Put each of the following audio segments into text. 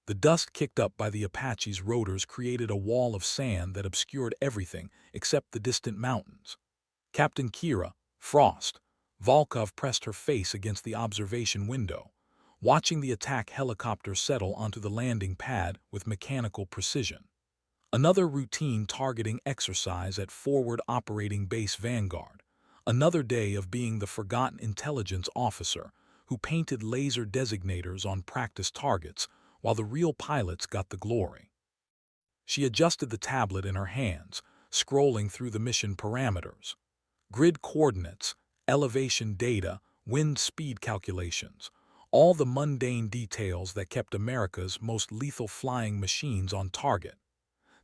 The dust kicked up by the Apache's rotors created a wall of sand that obscured everything except the distant mountains. Captain Kira, Frost, Volkov pressed her face against the observation window, watching the attack helicopter settle onto the landing pad with mechanical precision. Another routine targeting exercise at Forward Operating Base Vanguard. Another day of being the forgotten intelligence officer who painted laser designators on practice targets while the real pilots got the glory. She adjusted the tablet in her hands, scrolling through the mission parameters. Grid coordinates, elevation data, wind speed calculations, all the mundane details that kept America's most lethal flying machines on target.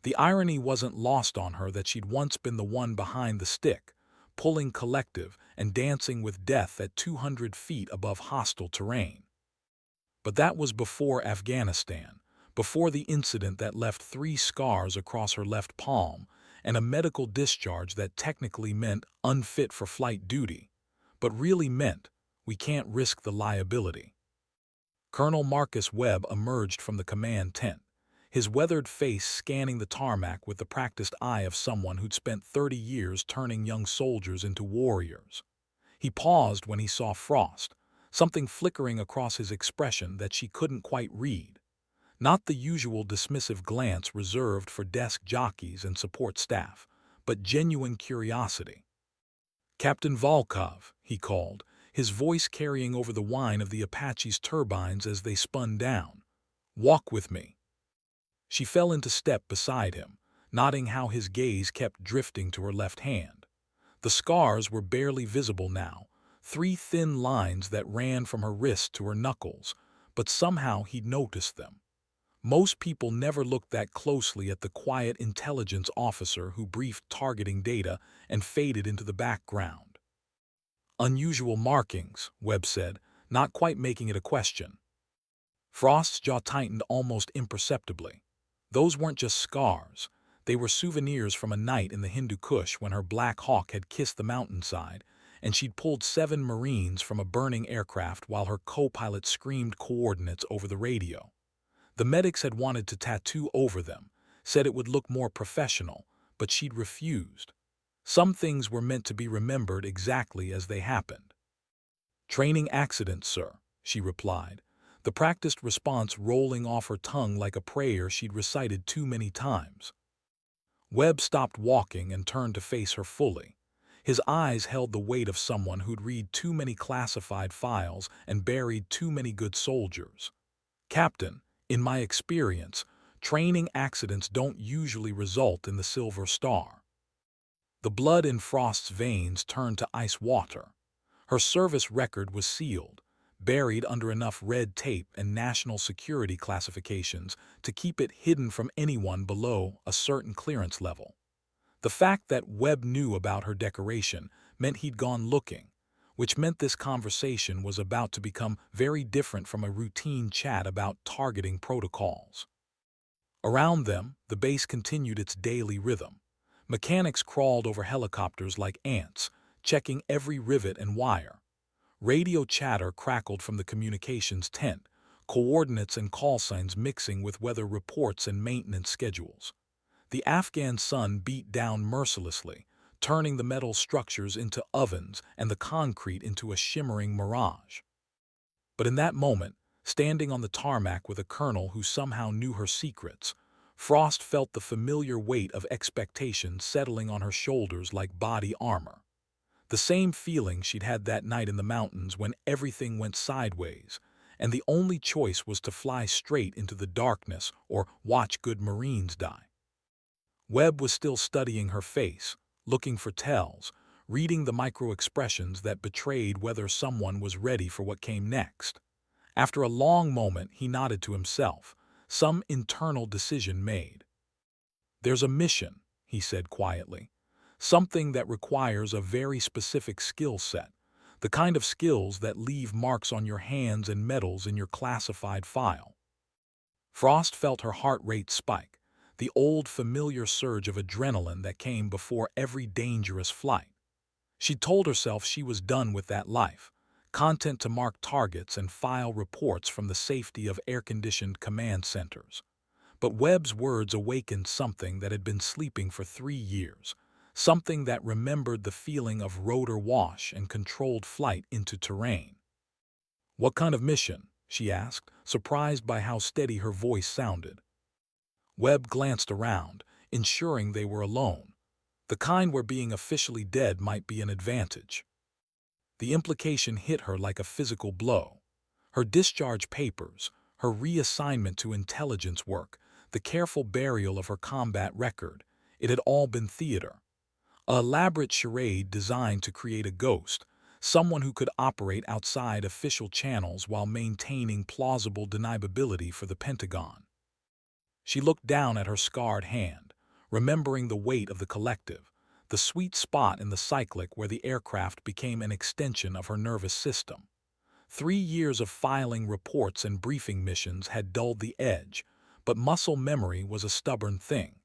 The irony wasn't lost on her that she'd once been the one behind the stick, pulling collective and dancing with death at 200 feet above hostile terrain. But that was before Afghanistan, before the incident that left 3 scars across her left palm and a medical discharge that technically meant unfit for flight duty, but really meant we can't risk the liability. Colonel Marcus Webb emerged from the command tent, his weathered face scanning the tarmac with the practiced eye of someone who'd spent 30 years turning young soldiers into warriors. He paused when he saw Frost, something flickering across his expression that she couldn't quite read. Not the usual dismissive glance reserved for desk jockeys and support staff, but genuine curiosity. "Captain Volkov," he called, his voice carrying over the whine of the Apache's turbines as they spun down. "Walk with me." She fell into step beside him, noting how his gaze kept drifting to her left hand. The scars were barely visible now, 3 thin lines that ran from her wrist to her knuckles, but somehow he'd noticed them. Most people never looked that closely at the quiet intelligence officer who briefed targeting data and faded into the background. "Unusual markings," Webb said, not quite making it a question. Frost's jaw tightened almost imperceptibly. Those weren't just scars. They were souvenirs from a night in the Hindu Kush when her Black Hawk had kissed the mountainside, and she'd pulled 7 Marines from a burning aircraft while her co-pilot screamed coordinates over the radio. The medics had wanted to tattoo over them, said it would look more professional, but she'd refused. Some things were meant to be remembered exactly as they happened. "Training accident, sir," she replied, the practiced response rolling off her tongue like a prayer she'd recited too many times. Webb stopped walking and turned to face her fully. His eyes held the weight of someone who'd read too many classified files and buried too many good soldiers. "Captain, in my experience, training accidents don't usually result in the Silver Star." The blood in Frost's veins turned to ice water. Her service record was sealed, buried under enough red tape and national security classifications to keep it hidden from anyone below a certain clearance level. The fact that Webb knew about her decoration meant he'd gone looking, which meant this conversation was about to become very different from a routine chat about targeting protocols. Around them, the base continued its daily rhythm. Mechanics crawled over helicopters like ants, checking every rivet and wire. Radio chatter crackled from the communications tent, coordinates and call signs mixing with weather reports and maintenance schedules. The Afghan sun beat down mercilessly, turning the metal structures into ovens and the concrete into a shimmering mirage. But in that moment, standing on the tarmac with a colonel who somehow knew her secrets, Frost felt the familiar weight of expectation settling on her shoulders like body armor. The same feeling she'd had that night in the mountains when everything went sideways, and the only choice was to fly straight into the darkness or watch good Marines die. Webb was still studying her face, looking for tells, reading the micro-expressions that betrayed whether someone was ready for what came next. After a long moment, he nodded to himself, some internal decision made. "There's a mission," he said quietly. "Something that requires a very specific skill set, the kind of skills that leave marks on your hands and medals in your classified file." Frost felt her heart rate spike, the old familiar surge of adrenaline that came before every dangerous flight. She told herself she was done with that life, content to mark targets and file reports from the safety of air-conditioned command centers. But Webb's words awakened something that had been sleeping for 3 years, something that remembered the feeling of rotor wash and controlled flight into terrain. "What kind of mission?" she asked, surprised by how steady her voice sounded. Webb glanced around, ensuring they were alone, the kind where being officially dead might be an advantage. The implication hit her like a physical blow. Her discharge papers, her reassignment to intelligence work, the careful burial of her combat record, it had all been theater. An elaborate charade designed to create a ghost, someone who could operate outside official channels while maintaining plausible deniability for the Pentagon. She looked down at her scarred hand, remembering the weight of the collective, the sweet spot in the cyclic where the aircraft became an extension of her nervous system. 3 years of filing reports and briefing missions had dulled the edge, but muscle memory was a stubborn thing.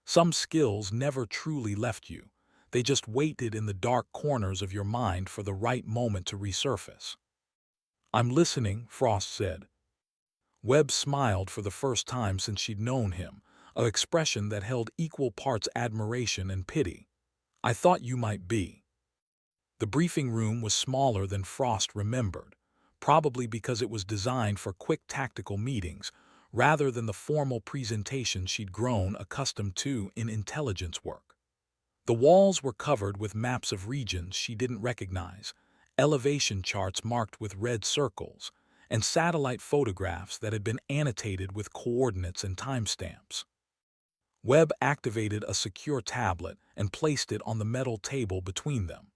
Some skills never truly left you. They just waited in the dark corners of your mind for the right moment to resurface. "I'm listening," Frost said. Webb smiled for the first time since she'd known him, an expression that held equal parts admiration and pity. "I thought you might be." The briefing room was smaller than Frost remembered, probably because it was designed for quick tactical meetings rather than the formal presentations she'd grown accustomed to in intelligence work. The walls were covered with maps of regions she didn't recognize, elevation charts marked with red circles, and satellite photographs that had been annotated with coordinates and timestamps. Webb activated a secure tablet and placed it on the metal table between them.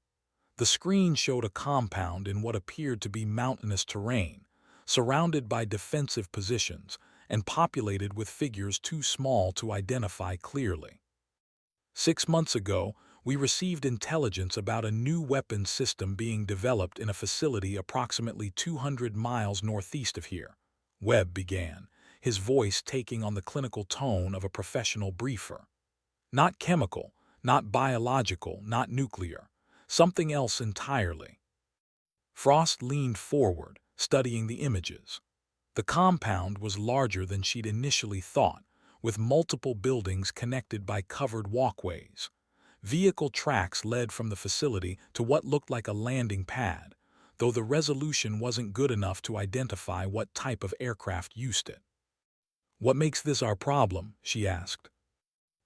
The screen showed a compound in what appeared to be mountainous terrain, surrounded by defensive positions and populated with figures too small to identify clearly. 6 months ago, we received intelligence about a new weapons system being developed in a facility approximately 200 miles northeast of here, Webb began, his voice taking on the clinical tone of a professional briefer. Not chemical, not biological, not nuclear, something else entirely. Frost leaned forward, studying the images. The compound was larger than she'd initially thought, with multiple buildings connected by covered walkways. Vehicle tracks led from the facility to what looked like a landing pad, though the resolution wasn't good enough to identify what type of aircraft used it. "What makes this our problem?" she asked.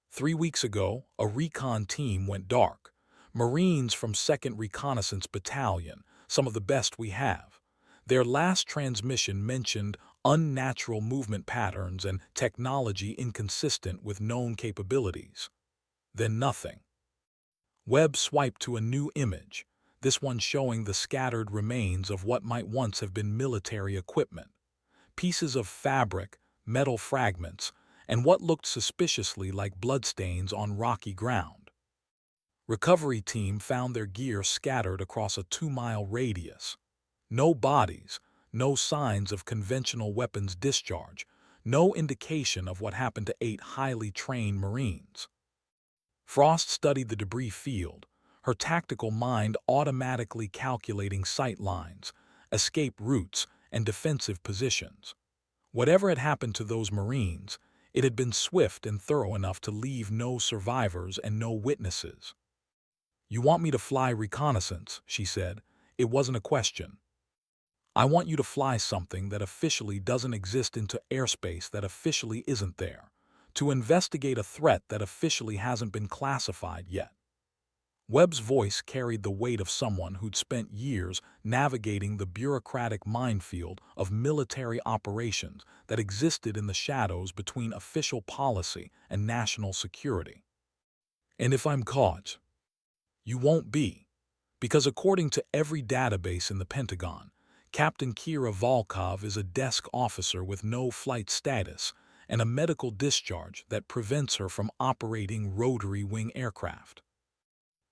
3 weeks ago, a recon team went dark. Marines from 2nd Reconnaissance Battalion, some of the best we have. Their last transmission mentioned unnatural movement patterns and technology inconsistent with known capabilities. Then nothing. Webb swiped to a new image, this one showing the scattered remains of what might once have been military equipment. Pieces of fabric, metal fragments, and what looked suspiciously like bloodstains on rocky ground. Recovery team found their gear scattered across a 2-mile radius. No bodies, no signs of conventional weapons discharge, no indication of what happened to 8 highly trained Marines. Frost studied the debris field, her tactical mind automatically calculating sight lines, escape routes, and defensive positions. Whatever had happened to those Marines, it had been swift and thorough enough to leave no survivors and no witnesses. "You want me to fly reconnaissance," she said. It wasn't a question. "I want you to fly something that officially doesn't exist into airspace that officially isn't there, to investigate a threat that officially hasn't been classified yet." Webb's voice carried the weight of someone who'd spent years navigating the bureaucratic minefield of military operations that existed in the shadows between official policy and national security. "And if I'm caught?" "You won't be, because according to every database in the Pentagon, Captain Kira Volkov is a desk officer with no flight status and a medical discharge that prevents her from operating rotary wing aircraft."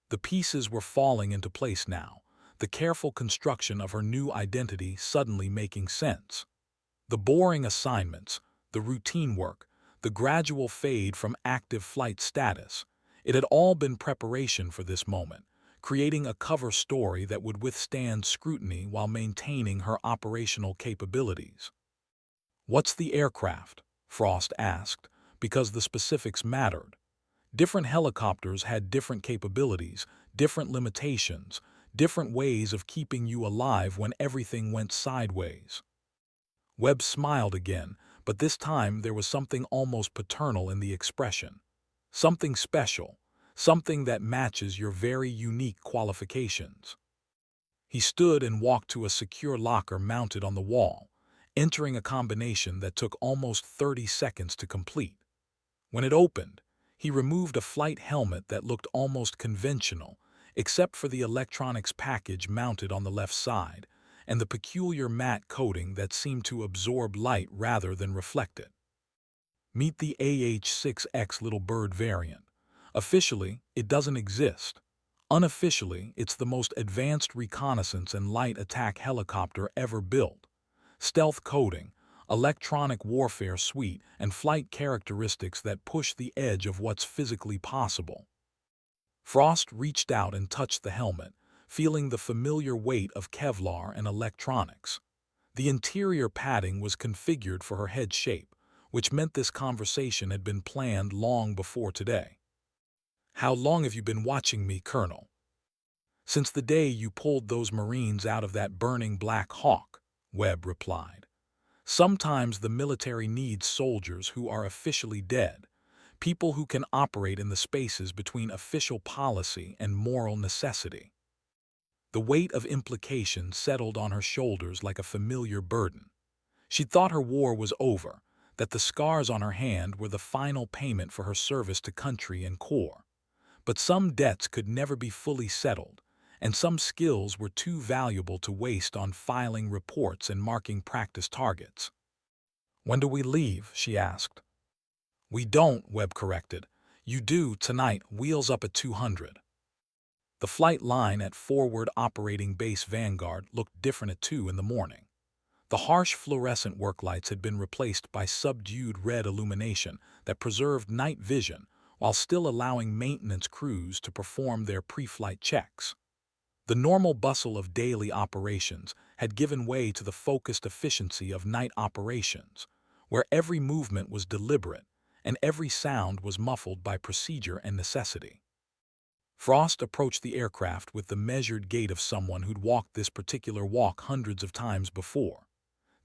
The pieces were falling into place now, the careful construction of her new identity suddenly making sense. The boring assignments, the routine work, the gradual fade from active flight status, it had all been preparation for this moment, creating a cover story that would withstand scrutiny while maintaining her operational capabilities. "What's the aircraft?" Frost asked, because the specifics mattered. Different helicopters had different capabilities, different limitations, different ways of keeping you alive when everything went sideways. Webb smiled again, but this time there was something almost paternal in the expression. Something special, something that matches your very unique qualifications. He stood and walked to a secure locker mounted on the wall, entering a combination that took almost 30 seconds to complete. When it opened, he removed a flight helmet that looked almost conventional, except for the electronics package mounted on the left side, and the peculiar matte coating that seemed to absorb light rather than reflect it. Meet the AH-6X Little Bird variant. Officially, it doesn't exist. Unofficially, it's the most advanced reconnaissance and light attack helicopter ever built. Stealth coating, electronic warfare suite, and flight characteristics that push the edge of what's physically possible. Frost reached out and touched the helmet, feeling the familiar weight of Kevlar and electronics. The interior padding was configured for her head shape, which meant this conversation had been planned long before today. "How long have you been watching me, Colonel?" "Since the day you pulled those Marines out of that burning Black Hawk," Webb replied. "Sometimes the military needs soldiers who are officially dead, people who can operate in the spaces between official policy and moral necessity." The weight of implication settled on her shoulders like a familiar burden. She thought her war was over, that the scars on her hand were the final payment for her service to country and corps. But some debts could never be fully settled, and some skills were too valuable to waste on filing reports and marking practice targets. "When do we leave?" she asked. "We don't," Webb corrected. "You do tonight, wheels up at 200. The flight line at Forward Operating Base Vanguard looked different at 2 in the morning. The harsh fluorescent worklights had been replaced by subdued red illumination that preserved night vision while still allowing maintenance crews to perform their pre-flight checks. The normal bustle of daily operations had given way to the focused efficiency of night operations, where every movement was deliberate and every sound was muffled by procedure and necessity. Frost approached the aircraft with the measured gait of someone who'd walked this particular walk hundreds of times before.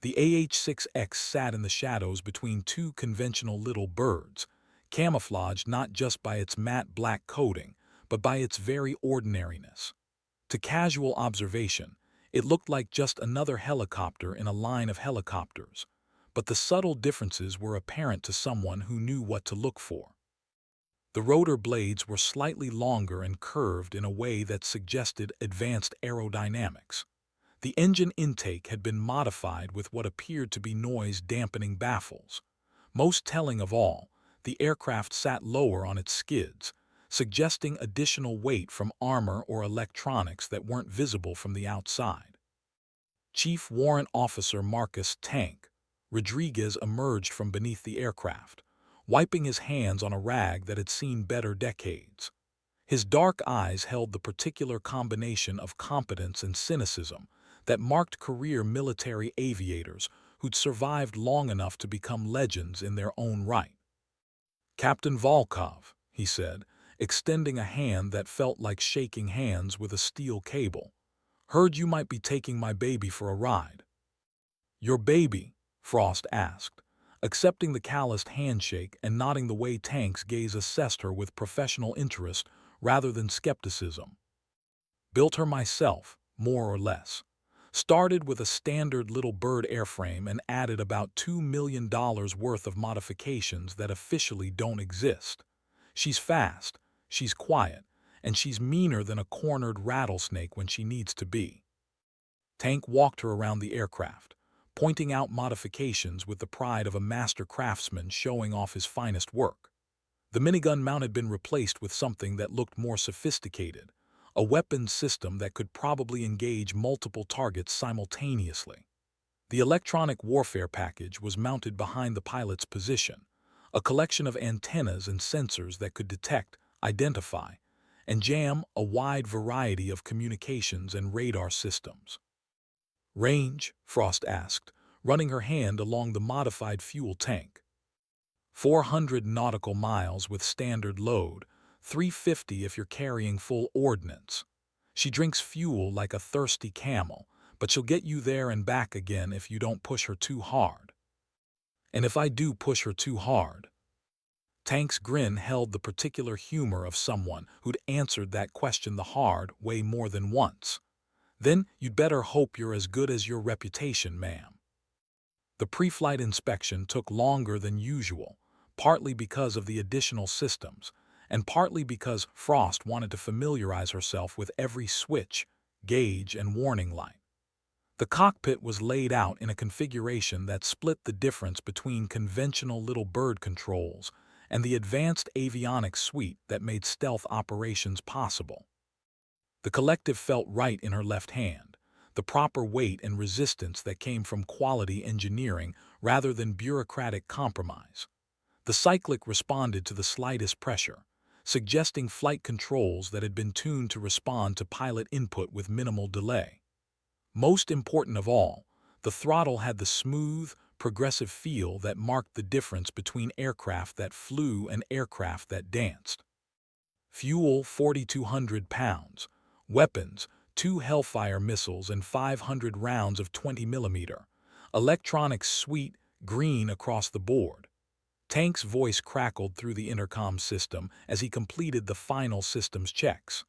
The AH-6X sat in the shadows between two conventional little birds, camouflaged not just by its matte black coating, but by its very ordinariness. To casual observation, it looked like just another helicopter in a line of helicopters, but the subtle differences were apparent to someone who knew what to look for. The rotor blades were slightly longer and curved in a way that suggested advanced aerodynamics. The engine intake had been modified with what appeared to be noise-dampening baffles. Most telling of all, the aircraft sat lower on its skids, suggesting additional weight from armor or electronics that weren't visible from the outside. Chief Warrant Officer Marcus "Tank" Rodriguez emerged from beneath the aircraft, wiping his hands on a rag that had seen better decades. His dark eyes held the particular combination of competence and cynicism that marked career military aviators who'd survived long enough to become legends in their own right. "Captain Volkov," he said, extending a hand that felt like shaking hands with a steel cable. "Heard you might be taking my baby for a ride." "Your baby?" Frost asked, accepting the calloused handshake and nodding the way Tank's gaze assessed her with professional interest rather than skepticism. "Built her myself, more or less. Started with a standard Little Bird airframe and added about $2 million worth of modifications that officially don't exist. She's fast, she's quiet, and she's meaner than a cornered rattlesnake when she needs to be." Tank walked her around the aircraft, pointing out modifications with the pride of a master craftsman showing off his finest work. The minigun mount had been replaced with something that looked more sophisticated, a weapons system that could probably engage multiple targets simultaneously. The electronic warfare package was mounted behind the pilot's position, a collection of antennas and sensors that could detect, identify, and jam a wide variety of communications and radar systems. Range? Frost asked, running her hand along the modified fuel tank. 400 nautical miles with standard load, 350 if you're carrying full ordnance. She drinks fuel like a thirsty camel, but she'll get you there and back again if you don't push her too hard. And if I do push her too hard? Tank's grin held the particular humor of someone who'd answered that question the hard way more than once. Then you'd better hope you're as good as your reputation, ma'am. The pre-flight inspection took longer than usual, partly because of the additional systems, and partly because Frost wanted to familiarize herself with every switch, gauge, and warning light. The cockpit was laid out in a configuration that split the difference between conventional little bird controls and the advanced avionics suite that made stealth operations possible. The collective felt right in her left hand, the proper weight and resistance that came from quality engineering rather than bureaucratic compromise. The cyclic responded to the slightest pressure, suggesting flight controls that had been tuned to respond to pilot input with minimal delay. Most important of all, the throttle had the smooth, progressive feel that marked the difference between aircraft that flew and aircraft that danced. Fuel 4,200 pounds, weapons 2 Hellfire missiles and 500 rounds of 20mm, electronics suite green across the board. Tank's voice crackled through the intercom system as he completed the final systems checks.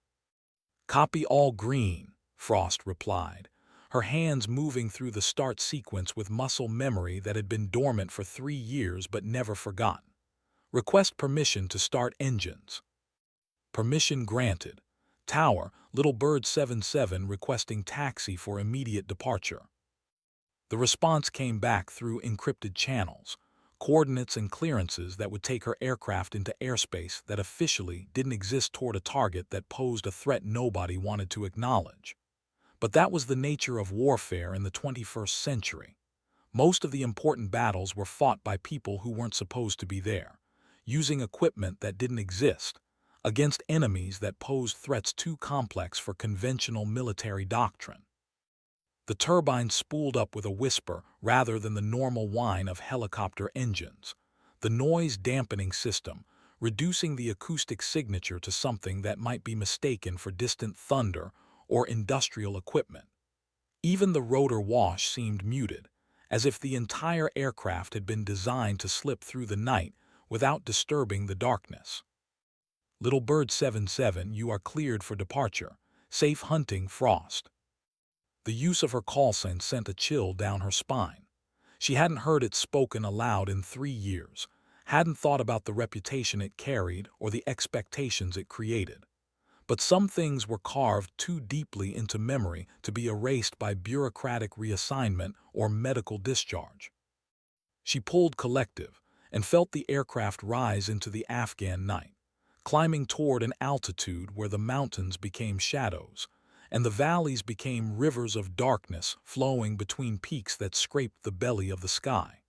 "Copy all green," Frost replied, her hands moving through the start sequence with muscle memory that had been dormant for 3 years but never forgotten. "Request permission to start engines." Permission granted. Tower, Little Bird 77 requesting taxi for immediate departure. The response came back through encrypted channels, coordinates and clearances that would take her aircraft into airspace that officially didn't exist toward a target that posed a threat nobody wanted to acknowledge. But that was the nature of warfare in the 21st century. Most of the important battles were fought by people who weren't supposed to be there, using equipment that didn't exist, against enemies that posed threats too complex for conventional military doctrine. The turbine spooled up with a whisper rather than the normal whine of helicopter engines, the noise-dampening system, reducing the acoustic signature to something that might be mistaken for distant thunder or industrial equipment. Even the rotor wash seemed muted, as if the entire aircraft had been designed to slip through the night without disturbing the darkness. "Little Bird 77, you are cleared for departure. Safe hunting, Frost." The use of her call sign sent a chill down her spine. She hadn't heard it spoken aloud in 3 years, hadn't thought about the reputation it carried or the expectations it created. But some things were carved too deeply into memory to be erased by bureaucratic reassignment or medical discharge. She pulled collective and felt the aircraft rise into the Afghan night, climbing toward an altitude where the mountains became shadows, and the valleys became rivers of darkness flowing between peaks that scraped the belly of the sky.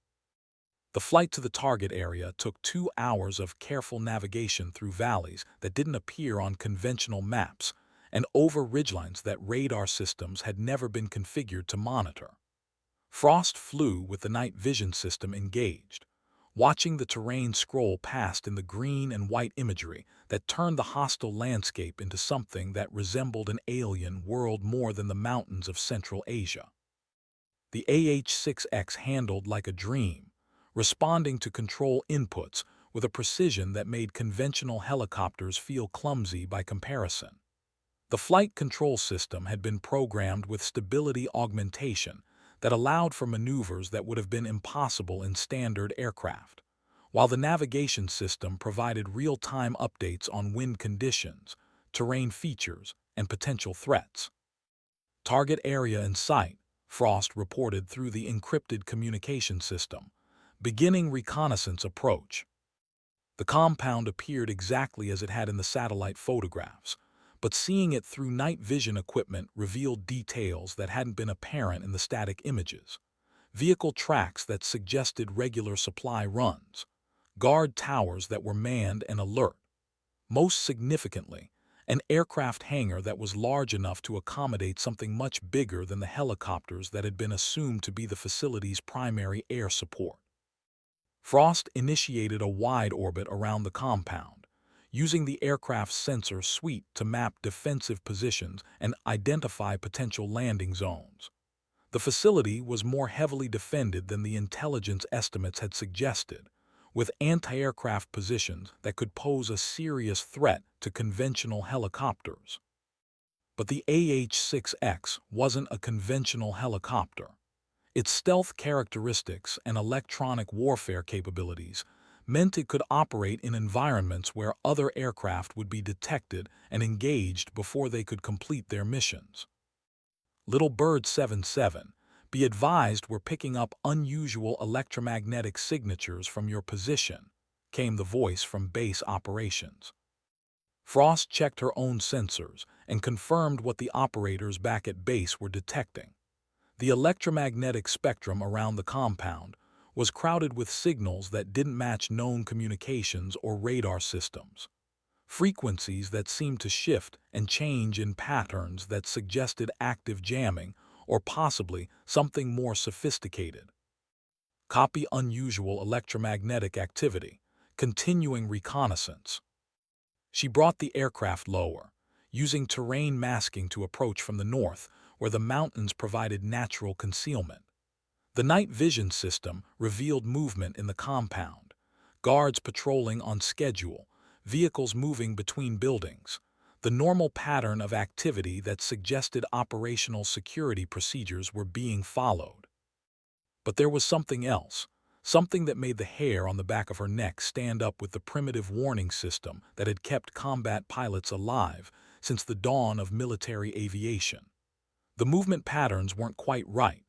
The flight to the target area took 2 hours of careful navigation through valleys that didn't appear on conventional maps and over ridgelines that radar systems had never been configured to monitor. Frost flew with the night vision system engaged, watching the terrain scroll past in the green and white imagery that turned the hostile landscape into something that resembled an alien world more than the mountains of Central Asia. The AH-6X handled like a dream, responding to control inputs with a precision that made conventional helicopters feel clumsy by comparison. The flight control system had been programmed with stability augmentation that allowed for maneuvers that would have been impossible in standard aircraft, while the navigation system provided real-time updates on wind conditions, terrain features, and potential threats. "Target area in sight," Frost reported through the encrypted communication system. "Beginning reconnaissance approach." The compound appeared exactly as it had in the satellite photographs, but seeing it through night vision equipment revealed details that hadn't been apparent in the static images. Vehicle tracks that suggested regular supply runs, guard towers that were manned and alert. Most significantly, an aircraft hangar that was large enough to accommodate something much bigger than the helicopters that had been assumed to be the facility's primary air support. Frost initiated a wide orbit around the compound, using the aircraft's sensor suite to map defensive positions and identify potential landing zones. The facility was more heavily defended than the intelligence estimates had suggested, with anti-aircraft positions that could pose a serious threat to conventional helicopters. But the AH-6X wasn't a conventional helicopter. Its stealth characteristics and electronic warfare capabilities meant it could operate in environments where other aircraft would be detected and engaged before they could complete their missions. Little Bird 77, be advised we're picking up unusual electromagnetic signatures from your position, came the voice from base operations. Frost checked her own sensors and confirmed what the operators back at base were detecting. The electromagnetic spectrum around the compound was crowded with signals that didn't match known communications or radar systems. Frequencies that seemed to shift and change in patterns that suggested active jamming or possibly something more sophisticated. Copy unusual electromagnetic activity, continuing reconnaissance. She brought the aircraft lower, using terrain masking to approach from the north, where the mountains provided natural concealment. The night vision system revealed movement in the compound, guards patrolling on schedule, vehicles moving between buildings, the normal pattern of activity that suggested operational security procedures were being followed. But there was something else, something that made the hair on the back of her neck stand up with the primitive warning system that had kept combat pilots alive since the dawn of military aviation. The movement patterns weren't quite right,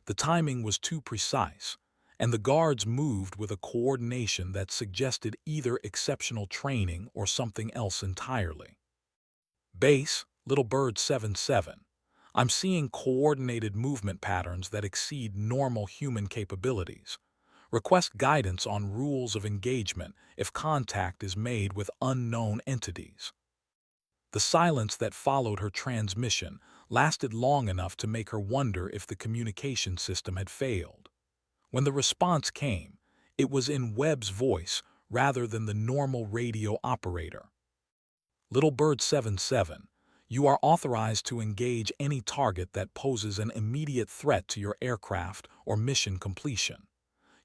the timing was too precise, and the guards moved with a coordination that suggested either exceptional training or something else entirely. Base, Little Bird 77. I'm seeing coordinated movement patterns that exceed normal human capabilities. Request guidance on rules of engagement if contact is made with unknown entities. The silence that followed her transmission lasted long enough to make her wonder if the communication system had failed. When the response came, it was in Webb's voice rather than the normal radio operator. Little Bird 77, you are authorized to engage any target that poses an immediate threat to your aircraft or mission completion.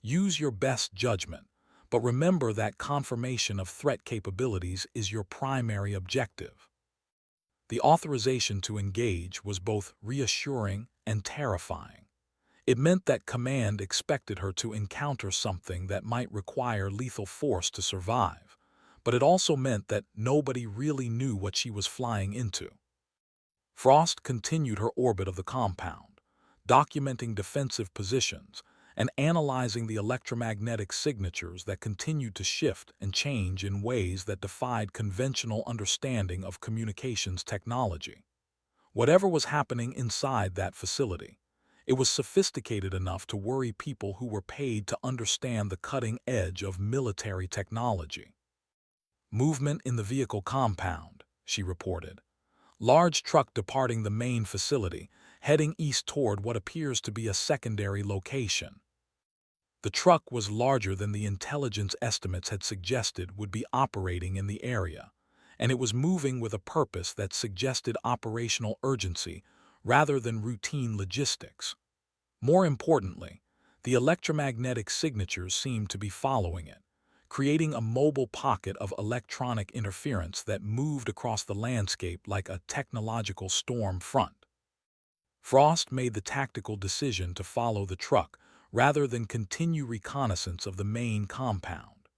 Use your best judgment, but remember that confirmation of threat capabilities is your primary objective. The authorization to engage was both reassuring and terrifying. It meant that command expected her to encounter something that might require lethal force to survive, but it also meant that nobody really knew what she was flying into. Frost continued her orbit of the compound, documenting defensive positions and analyzing the electromagnetic signatures that continued to shift and change in ways that defied conventional understanding of communications technology. Whatever was happening inside that facility, it was sophisticated enough to worry people who were paid to understand the cutting edge of military technology. Movement in the vehicle compound, she reported. Large truck departing the main facility, heading east toward what appears to be a secondary location. The truck was larger than the intelligence estimates had suggested would be operating in the area, and it was moving with a purpose that suggested operational urgency rather than routine logistics. More importantly, the electromagnetic signatures seemed to be following it, creating a mobile pocket of electronic interference that moved across the landscape like a technological storm front. Frost made the tactical decision to follow the truck rather than continue reconnaissance of the main compound.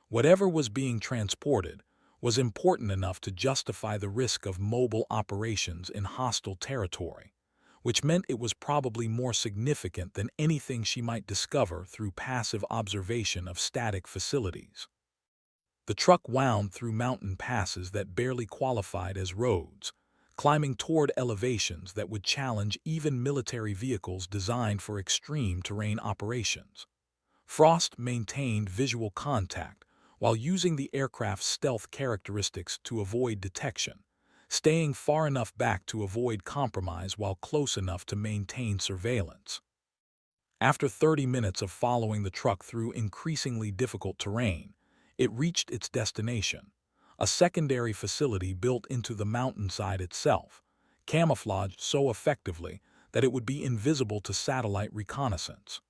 Whatever was being transported was important enough to justify the risk of mobile operations in hostile territory, which meant it was probably more significant than anything she might discover through passive observation of static facilities. The truck wound through mountain passes that barely qualified as roads, climbing toward elevations that would challenge even military vehicles designed for extreme terrain operations. Frost maintained visual contact while using the aircraft's stealth characteristics to avoid detection, staying far enough back to avoid compromise while close enough to maintain surveillance. After 30 minutes of following the truck through increasingly difficult terrain, it reached its destination, a secondary facility built into the mountainside itself, camouflaged so effectively that it would be invisible to satellite reconnaissance.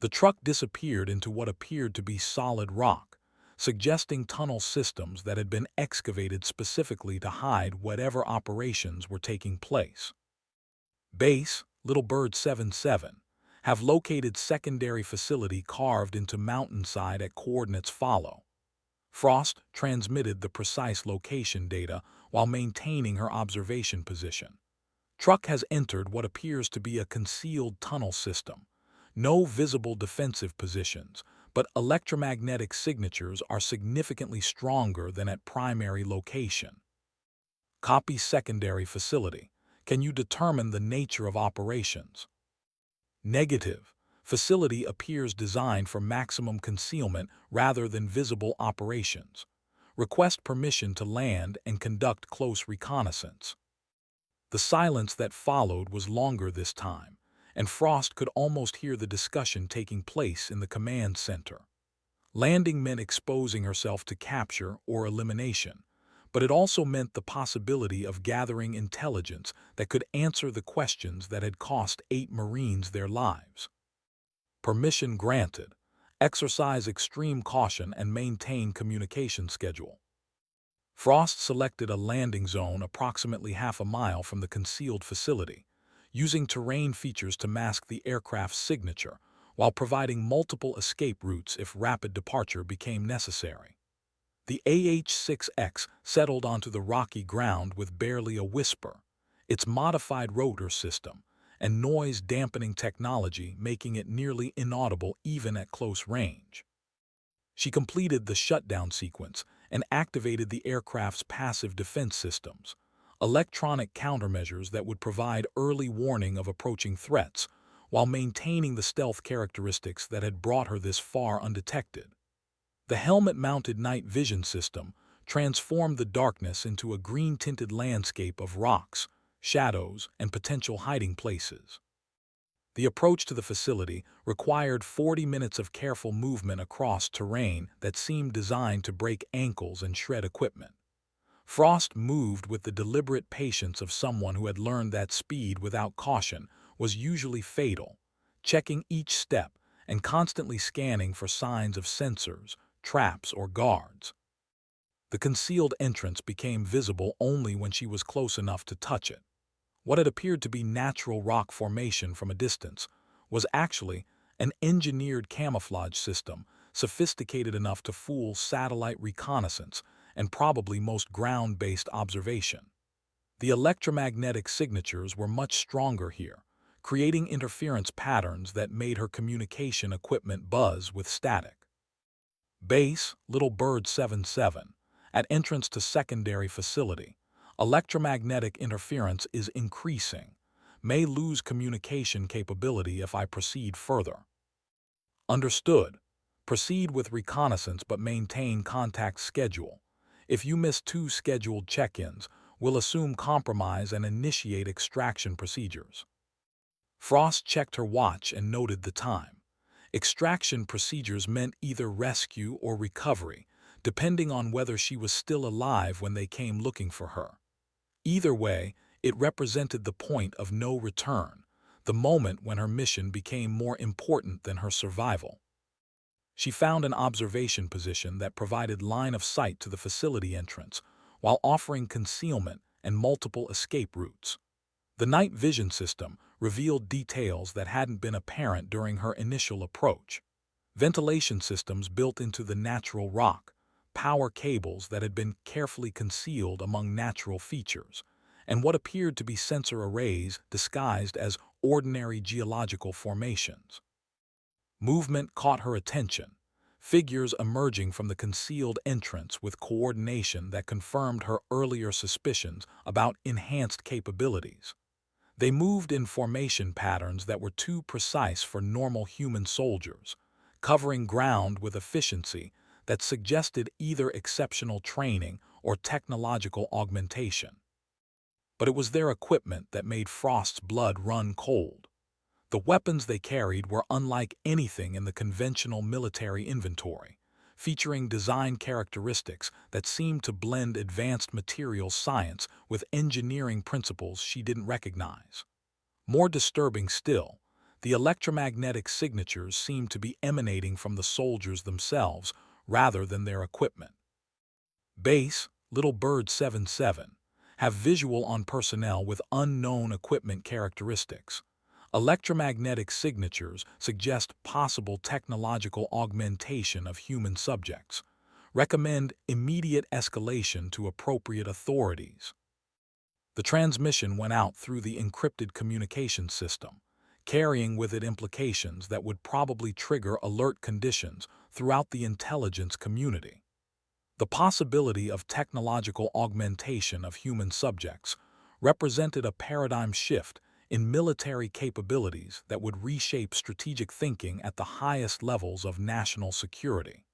The truck disappeared into what appeared to be solid rock, suggesting tunnel systems that had been excavated specifically to hide whatever operations were taking place. Base, Little Bird 77, have located secondary facility carved into mountainside at coordinates follow. Frost transmitted the precise location data while maintaining her observation position. Truck has entered what appears to be a concealed tunnel system. No visible defensive positions, but electromagnetic signatures are significantly stronger than at primary location. Copy secondary facility. Can you determine the nature of operations? Negative. Facility appears designed for maximum concealment rather than visible operations. Request permission to land and conduct close reconnaissance. The silence that followed was longer this time, and Frost could almost hear the discussion taking place in the command center. Landing meant exposing herself to capture or elimination, but it also meant the possibility of gathering intelligence that could answer the questions that had cost 8 Marines their lives. Permission granted. Exercise extreme caution and maintain communication schedule. Frost selected a landing zone approximately half a mile from the concealed facility, using terrain features to mask the aircraft's signature, while providing multiple escape routes if rapid departure became necessary. The AH-6X settled onto the rocky ground with barely a whisper, its modified rotor system and noise-dampening technology making it nearly inaudible even at close range. She completed the shutdown sequence and activated the aircraft's passive defense systems, electronic countermeasures that would provide early warning of approaching threats while maintaining the stealth characteristics that had brought her this far undetected. The helmet-mounted night vision system transformed the darkness into a green-tinted landscape of rocks, shadows, and potential hiding places. The approach to the facility required 40 minutes of careful movement across terrain that seemed designed to break ankles and shred equipment. Frost moved with the deliberate patience of someone who had learned that speed without caution was usually fatal, checking each step and constantly scanning for signs of sensors, traps, or guards. The concealed entrance became visible only when she was close enough to touch it. What had appeared to be natural rock formation from a distance was actually an engineered camouflage system sophisticated enough to fool satellite reconnaissance and probably most ground-based observation. The electromagnetic signatures were much stronger here, creating interference patterns that made her communication equipment buzz with static. Base, Little Bird 77, at entrance to secondary facility. Electromagnetic interference is increasing. May lose communication capability if I proceed further. Understood. Proceed with reconnaissance but maintain contact schedule. If you miss 2 scheduled check-ins, we'll assume compromise and initiate extraction procedures. Frost checked her watch and noted the time. Extraction procedures meant either rescue or recovery, depending on whether she was still alive when they came looking for her. Either way, it represented the point of no return, the moment when her mission became more important than her survival. She found an observation position that provided line of sight to the facility entrance, while offering concealment and multiple escape routes. The night vision system revealed details that hadn't been apparent during her initial approach. Ventilation systems built into the natural rock, power cables that had been carefully concealed among natural features, and what appeared to be sensor arrays disguised as ordinary geological formations. Movement caught her attention, figures emerging from the concealed entrance with coordination that confirmed her earlier suspicions about enhanced capabilities. They moved in formation patterns that were too precise for normal human soldiers, covering ground with efficiency that suggested either exceptional training or technological augmentation. But it was their equipment that made Frost's blood run cold. The weapons they carried were unlike anything in the conventional military inventory, featuring design characteristics that seemed to blend advanced materials science with engineering principles she didn't recognize. More disturbing still, the electromagnetic signatures seemed to be emanating from the soldiers themselves rather than their equipment. Base, Little Bird 77, have visual on personnel with unknown equipment characteristics. Electromagnetic signatures suggest possible technological augmentation of human subjects. Recommend immediate escalation to appropriate authorities. The transmission went out through the encrypted communication system, carrying with it implications that would probably trigger alert conditions throughout the intelligence community. The possibility of technological augmentation of human subjects represented a paradigm shift in military capabilities that would reshape strategic thinking at the highest levels of national security.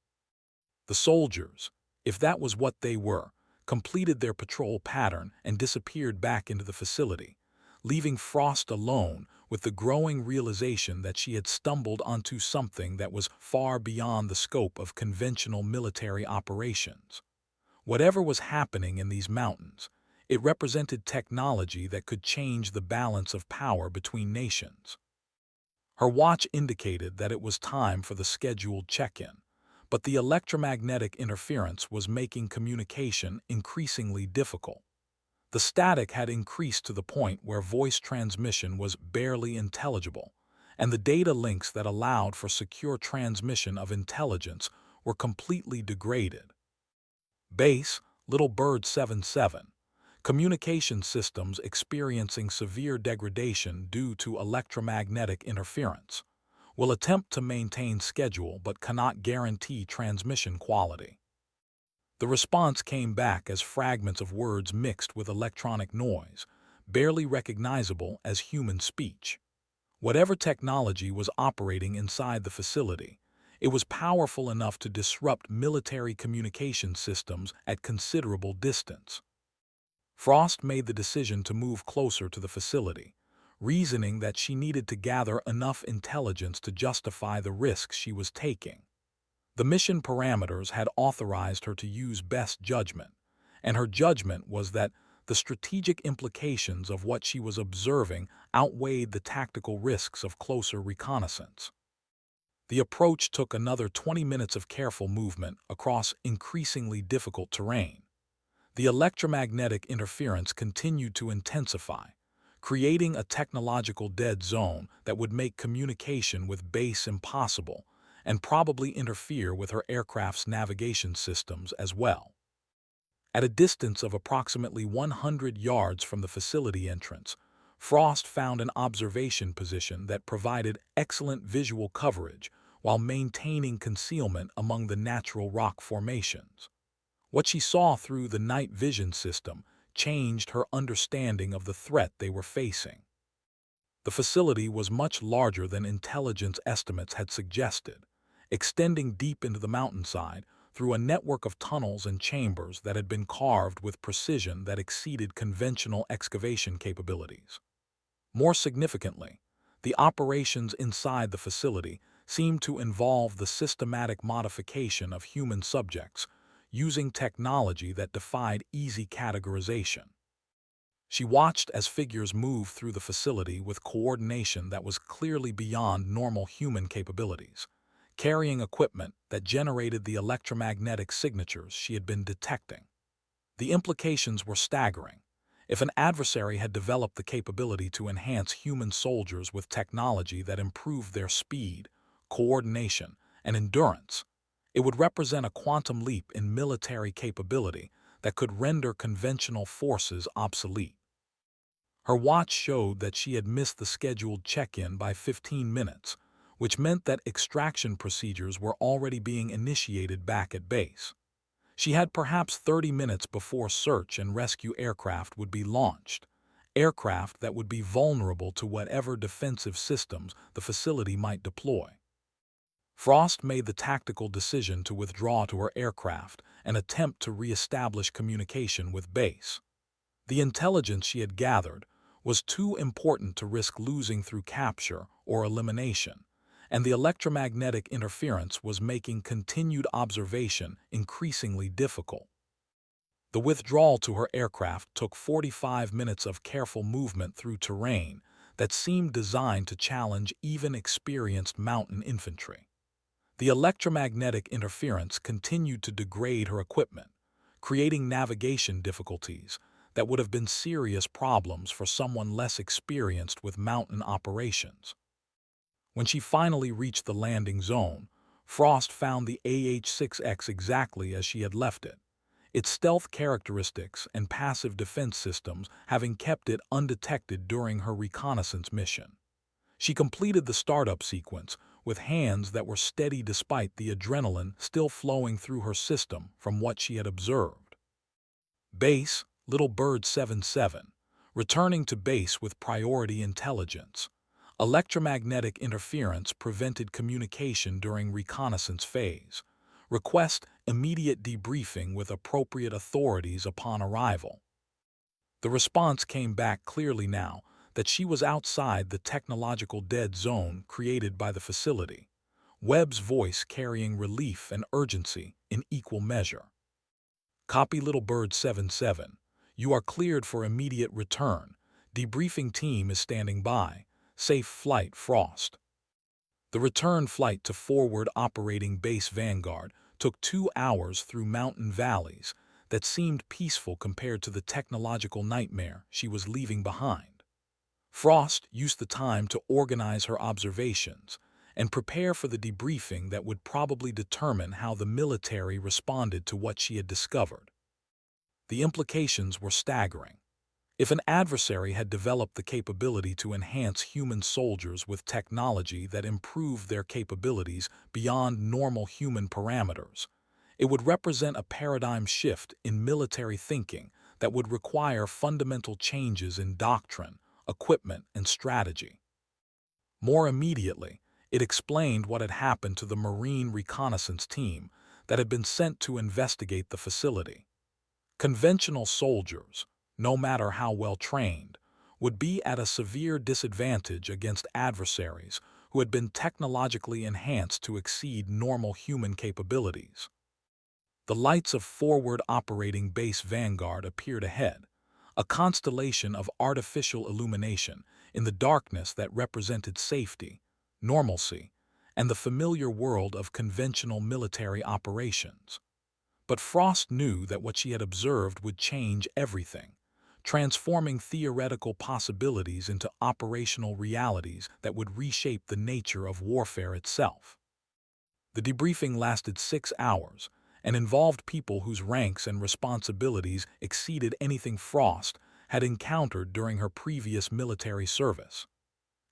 The soldiers, if that was what they were, completed their patrol pattern and disappeared back into the facility, leaving Frost alone with the growing realization that she had stumbled onto something that was far beyond the scope of conventional military operations. Whatever was happening in these mountains, it represented technology that could change the balance of power between nations. Her watch indicated that it was time for the scheduled check-in, but the electromagnetic interference was making communication increasingly difficult. The static had increased to the point where voice transmission was barely intelligible, and the data links that allowed for secure transmission of intelligence were completely degraded. Base, Little Bird 77, communication systems experiencing severe degradation due to electromagnetic interference, will attempt to maintain schedule but cannot guarantee transmission quality. The response came back as fragments of words mixed with electronic noise, barely recognizable as human speech. Whatever technology was operating inside the facility, it was powerful enough to disrupt military communication systems at considerable distance. Frost made the decision to move closer to the facility, reasoning that she needed to gather enough intelligence to justify the risks she was taking. The mission parameters had authorized her to use best judgment, and her judgment was that the strategic implications of what she was observing outweighed the tactical risks of closer reconnaissance. The approach took another 20 minutes of careful movement across increasingly difficult terrain. The electromagnetic interference continued to intensify, creating a technological dead zone that would make communication with base impossible and probably interfere with her aircraft's navigation systems as well. At a distance of approximately 100 yards from the facility entrance, Frost found an observation position that provided excellent visual coverage while maintaining concealment among the natural rock formations. What she saw through the night vision system changed her understanding of the threat they were facing. The facility was much larger than intelligence estimates had suggested, extending deep into the mountainside through a network of tunnels and chambers that had been carved with precision that exceeded conventional excavation capabilities. More significantly, the operations inside the facility seemed to involve the systematic modification of human subjects using technology that defied easy categorization. She watched as figures moved through the facility with coordination that was clearly beyond normal human capabilities, carrying equipment that generated the electromagnetic signatures she had been detecting. The implications were staggering. If an adversary had developed the capability to enhance human soldiers with technology that improved their speed, coordination, and endurance, it would represent a quantum leap in military capability that could render conventional forces obsolete. Her watch showed that she had missed the scheduled check-in by 15 minutes, which meant that extraction procedures were already being initiated back at base. She had perhaps 30 minutes before search and rescue aircraft would be launched, aircraft that would be vulnerable to whatever defensive systems the facility might deploy. Frost made the tactical decision to withdraw to her aircraft and attempt to re-establish communication with base. The intelligence she had gathered was too important to risk losing through capture or elimination, and the electromagnetic interference was making continued observation increasingly difficult. The withdrawal to her aircraft took 45 minutes of careful movement through terrain that seemed designed to challenge even experienced mountain infantry. The electromagnetic interference continued to degrade her equipment, creating navigation difficulties that would have been serious problems for someone less experienced with mountain operations. When she finally reached the landing zone, Frost found the AH-6X exactly as she had left it, its stealth characteristics and passive defense systems having kept it undetected during her reconnaissance mission. She completed the startup sequence with hands that were steady despite the adrenaline still flowing through her system from what she had observed. Base, Little Bird 77, returning to base with priority intelligence. Electromagnetic interference prevented communication during reconnaissance phase. Request immediate debriefing with appropriate authorities upon arrival. The response came back clearly now that she was outside the technological dead zone created by the facility, Webb's voice carrying relief and urgency in equal measure. Copy Little Bird 77. You are cleared for immediate return. Debriefing team is standing by. Safe flight, Frost. The return flight to forward operating base Vanguard took 2 hours through mountain valleys that seemed peaceful compared to the technological nightmare she was leaving behind. Frost used the time to organize her observations and prepare for the debriefing that would probably determine how the military responded to what she had discovered. The implications were staggering. If an adversary had developed the capability to enhance human soldiers with technology that improved their capabilities beyond normal human parameters, it would represent a paradigm shift in military thinking that would require fundamental changes in doctrine, equipment, and strategy. More immediately, it explained what had happened to the Marine reconnaissance team that had been sent to investigate the facility. Conventional soldiers, no matter how well trained, would be at a severe disadvantage against adversaries who had been technologically enhanced to exceed normal human capabilities. The lights of forward operating base Vanguard appeared ahead, a constellation of artificial illumination in the darkness that represented safety, normalcy, and the familiar world of conventional military operations. But Frost knew that what she had observed would change everything, transforming theoretical possibilities into operational realities that would reshape the nature of warfare itself. The debriefing lasted 6 hours and involved people whose ranks and responsibilities exceeded anything Frost had encountered during her previous military service.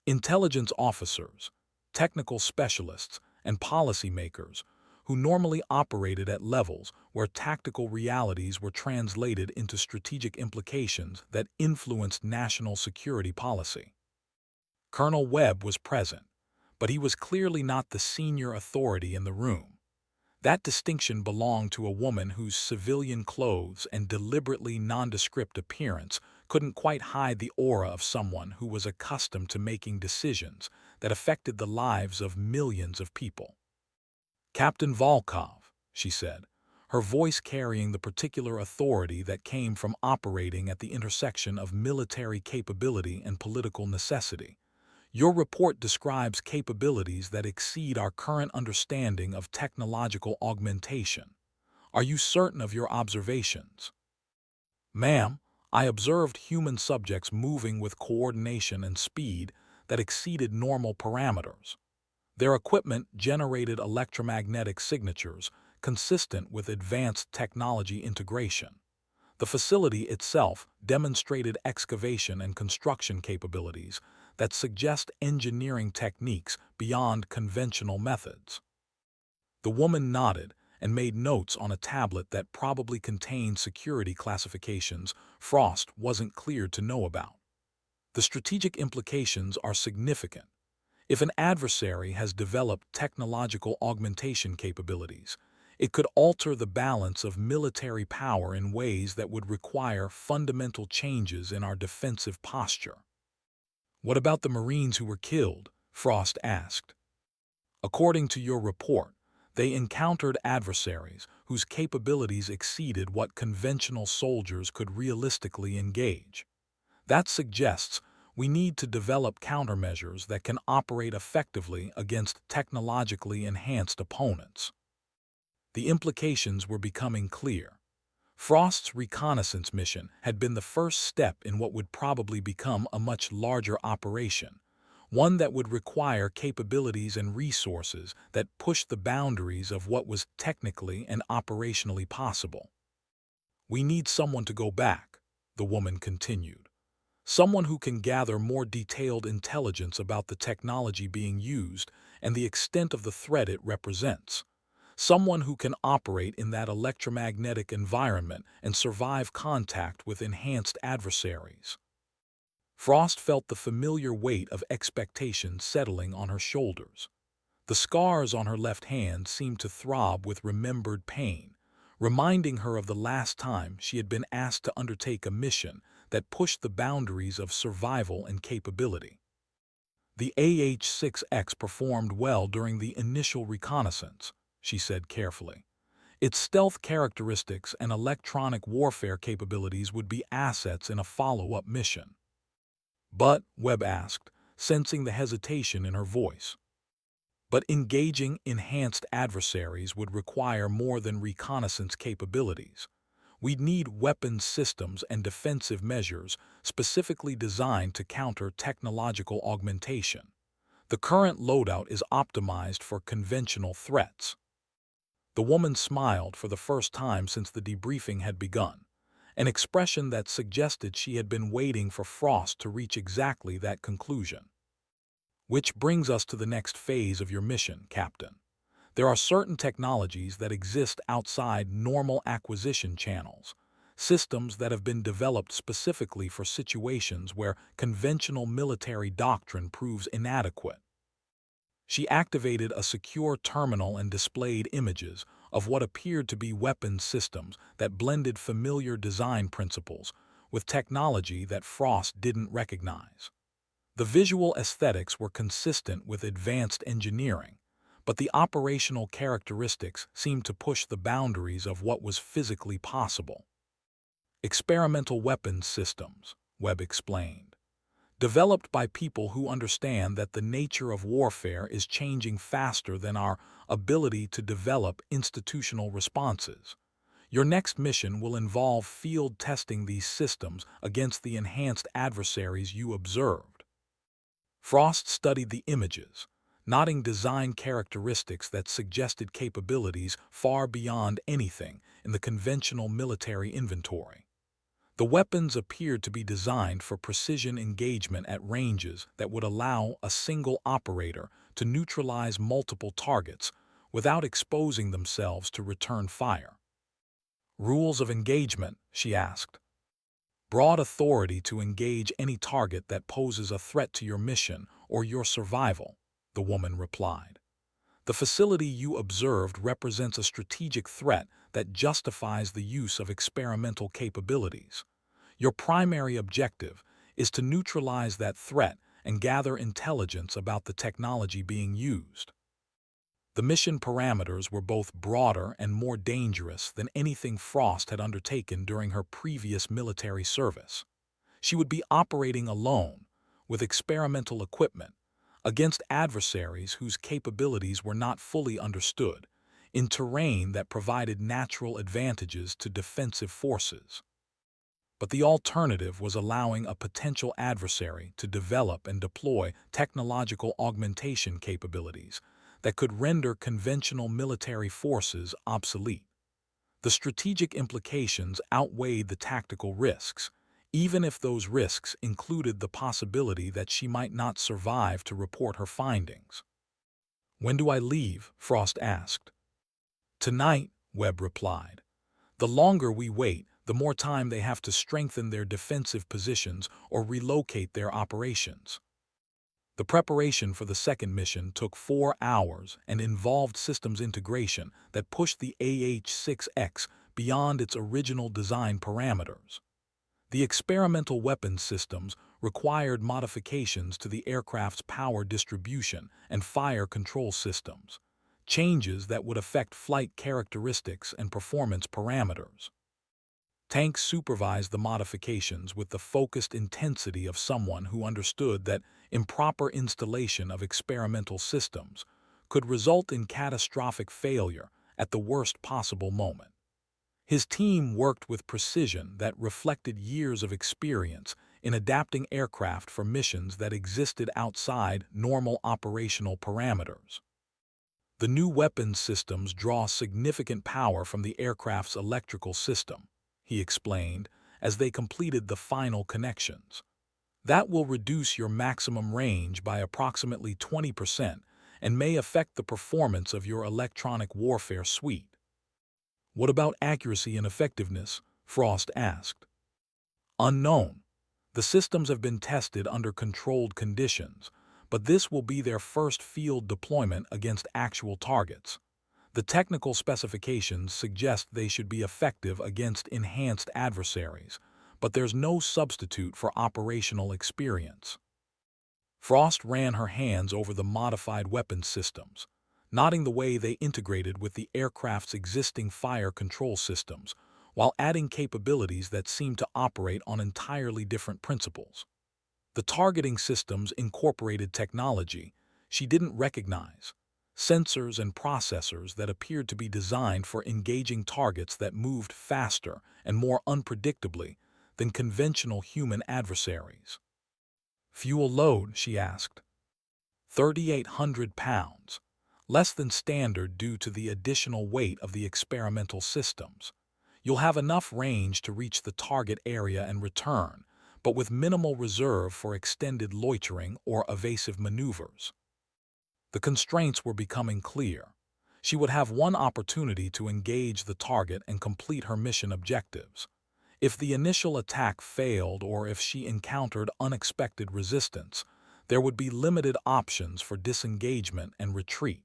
Intelligence officers, technical specialists, and policymakers who normally operated at levels where tactical realities were translated into strategic implications that influenced national security policy. Colonel Webb was present, but he was clearly not the senior authority in the room. That distinction belonged to a woman whose civilian clothes and deliberately nondescript appearance couldn't quite hide the aura of someone who was accustomed to making decisions that affected the lives of millions of people. Captain Volkov, she said, her voice carrying the particular authority that came from operating at the intersection of military capability and political necessity. Your report describes capabilities that exceed our current understanding of technological augmentation. Are you certain of your observations? Ma'am, I observed human subjects moving with coordination and speed that exceeded normal parameters. Their equipment generated electromagnetic signatures consistent with advanced technology integration. The facility itself demonstrated excavation and construction capabilities that suggest engineering techniques beyond conventional methods. The woman nodded and made notes on a tablet that probably contained security classifications Frost wasn't cleared to know about. The strategic implications are significant. If an adversary has developed technological augmentation capabilities, It could alter the balance of military power in ways that would require fundamental changes in our defensive posture. "What about the Marines who were killed?" Frost asked. "According to your report, they encountered adversaries whose capabilities exceeded what conventional soldiers could realistically engage. That suggests we need to develop countermeasures that can operate effectively against technologically enhanced opponents." The implications were becoming clear. Frost's reconnaissance mission had been the first step in what would probably become a much larger operation, one that would require capabilities and resources that pushed the boundaries of what was technically and operationally possible. "We need someone to go back," the woman continued. "Someone who can gather more detailed intelligence about the technology being used and the extent of the threat it represents. Someone who can operate in that electromagnetic environment and survive contact with enhanced adversaries." Frost felt the familiar weight of expectation settling on her shoulders. The scars on her left hand seemed to throb with remembered pain, reminding her of the last time she had been asked to undertake a mission that pushed the boundaries of survival and capability. "The AH-6X performed well during the initial reconnaissance," she said carefully. "Its stealth characteristics and electronic warfare capabilities would be assets in a follow-up mission." "But," Webb asked, sensing the hesitation in her voice, "but engaging enhanced adversaries would require more than reconnaissance capabilities. We'd need weapons systems and defensive measures specifically designed to counter technological augmentation. The current loadout is optimized for conventional threats." The woman smiled for the first time since the debriefing had begun, an expression that suggested she had been waiting for Frost to reach exactly that conclusion. "Which brings us to the next phase of your mission, Captain. There are certain technologies that exist outside normal acquisition channels, systems that have been developed specifically for situations where conventional military doctrine proves inadequate." She activated a secure terminal and displayed images of what appeared to be weapons systems that blended familiar design principles with technology that Frost didn't recognize. The visual aesthetics were consistent with advanced engineering, but the operational characteristics seemed to push the boundaries of what was physically possible. "Experimental weapons systems," Webb explained, "developed by people who understand that the nature of warfare is changing faster than our ability to develop institutional responses. Your next mission will involve field testing these systems against the enhanced adversaries you observed." Frost studied the images, noting design characteristics that suggested capabilities far beyond anything in the conventional military inventory. The weapons appeared to be designed for precision engagement at ranges that would allow a single operator to neutralize multiple targets without exposing themselves to return fire. "Rules of engagement?" she asked. "Broad authority to engage any target that poses a threat to your mission or your survival," the woman replied. "The facility you observed represents a strategic threat that justifies the use of experimental capabilities. Your primary objective is to neutralize that threat and gather intelligence about the technology being used." The mission parameters were both broader and more dangerous than anything Frost had undertaken during her previous military service. She would be operating alone, with experimental equipment, against adversaries whose capabilities were not fully understood, in terrain that provided natural advantages to defensive forces. But the alternative was allowing a potential adversary to develop and deploy technological augmentation capabilities that could render conventional military forces obsolete. The strategic implications outweighed the tactical risks, even if those risks included the possibility that she might not survive to report her findings. "When do I leave?" Frost asked. "Tonight," Webb replied. "The longer we wait, the more time they have to strengthen their defensive positions or relocate their operations." The preparation for the second mission took 4 hours and involved systems integration that pushed the AH-6X beyond its original design parameters. The experimental weapons systems required modifications to the aircraft's power distribution and fire control systems, changes that would affect flight characteristics and performance parameters. Tank supervised the modifications with the focused intensity of someone who understood that improper installation of experimental systems could result in catastrophic failure at the worst possible moment. His team worked with precision that reflected years of experience in adapting aircraft for missions that existed outside normal operational parameters. The new weapons systems draw significant power from the aircraft's electrical system, he explained, as they completed the final connections. That will reduce your maximum range by approximately 20% and may affect the performance of your electronic warfare suite. What about accuracy and effectiveness? Frost asked. Unknown. The systems have been tested under controlled conditions, but this will be their first field deployment against actual targets. The technical specifications suggest they should be effective against enhanced adversaries, but there's no substitute for operational experience. Frost ran her hands over the modified weapons systems, noting the way they integrated with the aircraft's existing fire control systems, while adding capabilities that seemed to operate on entirely different principles. The targeting systems incorporated technology she didn't recognize, sensors and processors that appeared to be designed for engaging targets that moved faster and more unpredictably than conventional human adversaries. Fuel load, she asked. 3,800 pounds, less than standard due to the additional weight of the experimental systems. You'll have enough range to reach the target area and return, but with minimal reserve for extended loitering or evasive maneuvers. The constraints were becoming clear. She would have one opportunity to engage the target and complete her mission objectives. If the initial attack failed or if she encountered unexpected resistance, there would be limited options for disengagement and retreat.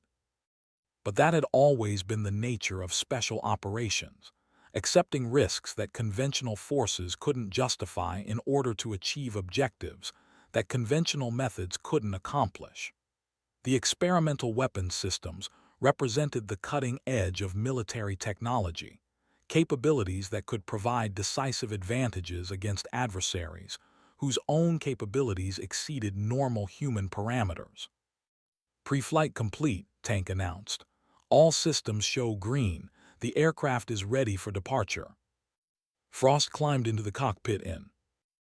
But that had always been the nature of special operations, accepting risks that conventional forces couldn't justify in order to achieve objectives that conventional methods couldn't accomplish. The experimental weapons systems represented the cutting edge of military technology, capabilities that could provide decisive advantages against adversaries whose own capabilities exceeded normal human parameters. Pre-flight complete, Tank announced. All systems show green. The aircraft is ready for departure. Frost climbed into the cockpit.